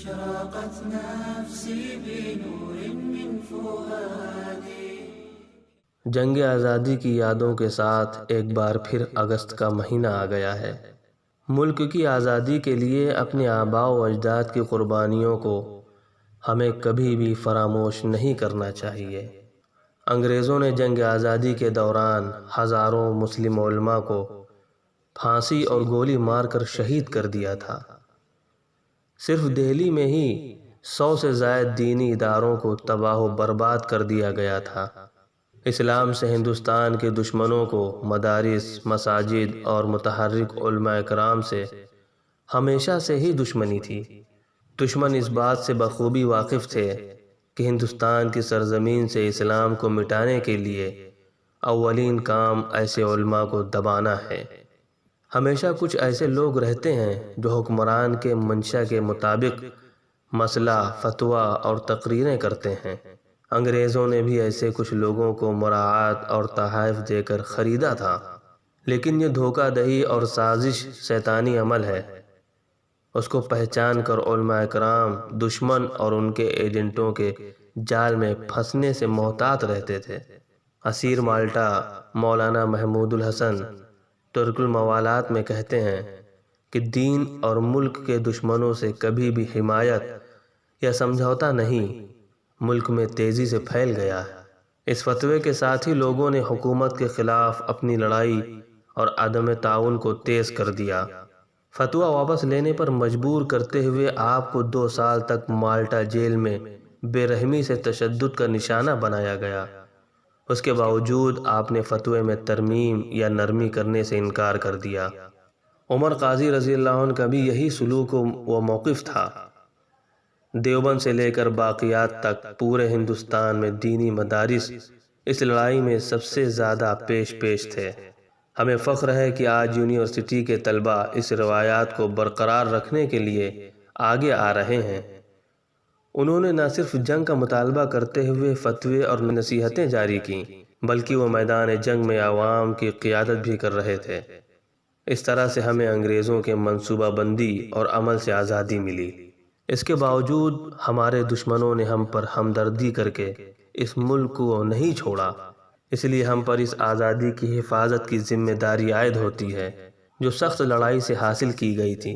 أشرقت نفسي بنور من فؤادي۔ جنگ آزادی کی یادوں کے ساتھ ایک بار پھر اگست کا مہینہ آ گیا ہے۔ ملک کی آزادی کے لیے اپنے آباء و اجداد کی قربانیوں کو ہمیں کبھی بھی فراموش نہیں کرنا چاہیے۔ انگریزوں نے جنگ آزادی کے دوران ہزاروں مسلم علماء کو پھانسی اور گولی مار کر شہید کر دیا تھا۔ صرف دہلی میں ہی 100 سے زائد دینی اداروں کو تباہ و برباد کر دیا گیا تھا۔ اسلام سے ہندوستان کے دشمنوں کو مدارس، مساجد اور متحرک علماء کرام سے ہمیشہ سے ہی دشمنی تھی۔ دشمن اس بات سے بخوبی واقف تھے کہ ہندوستان کی سرزمین سے اسلام کو مٹانے کے لیے اولین کام ایسے علماء کو دبانا ہے۔ ہمیشہ کچھ ایسے لوگ رہتے ہیں جو حکمران کے منشا کے مطابق مسئلہ، فتویٰ اور تقریریں کرتے ہیں۔ انگریزوں نے بھی ایسے کچھ لوگوں کو مراعات اور تحائف دے کر خریدا تھا، لیکن یہ دھوکہ دہی اور سازش شیطانی عمل ہے۔ اس کو پہچان کر علماء کرام دشمن اور ان کے ایجنٹوں کے جال میں پھنسنے سے محتاط رہتے تھے۔ اسیر مالٹا مولانا محمود الحسن ترک الموالات میں کہتے ہیں کہ دین اور ملک کے دشمنوں سے کبھی بھی حمایت یا سمجھوتا نہیں، ملک میں تیزی سے پھیل گیا ہے۔ اس فتوے کے ساتھ ہی لوگوں نے حکومت کے خلاف اپنی لڑائی اور عدم تعاون کو تیز کر دیا۔ فتویٰ واپس لینے پر مجبور کرتے ہوئے آپ کو 2 سال تک مالٹا جیل میں بے رحمی سے تشدد کا نشانہ بنایا گیا۔ اس کے باوجود آپ نے فتوے میں ترمیم یا نرمی کرنے سے انکار کر دیا۔ عمر قاضی رضی اللہ عنہ کا بھی یہی سلوک و موقف تھا۔ دیوبند سے لے کر باقیات تک پورے ہندوستان میں دینی مدارس اس لڑائی میں سب سے زیادہ پیش تھے۔ ہمیں فخر ہے کہ آج یونیورسٹی کے طلباء اس روایات کو برقرار رکھنے کے لیے آگے آ رہے ہیں۔ انہوں نے نہ صرف جنگ کا مطالبہ کرتے ہوئے فتوے اور نصیحتیں جاری کیں، بلکہ وہ میدان جنگ میں عوام کی قیادت بھی کر رہے تھے۔ اس طرح سے ہمیں انگریزوں کے منصوبہ بندی اور عمل سے آزادی ملی۔ اس کے باوجود ہمارے دشمنوں نے ہم پر ہمدردی کر کے اس ملک کو نہیں چھوڑا۔ اس لیے ہم پر اس آزادی کی حفاظت کی ذمہ داری عائد ہوتی ہے جو سخت لڑائی سے حاصل کی گئی تھی۔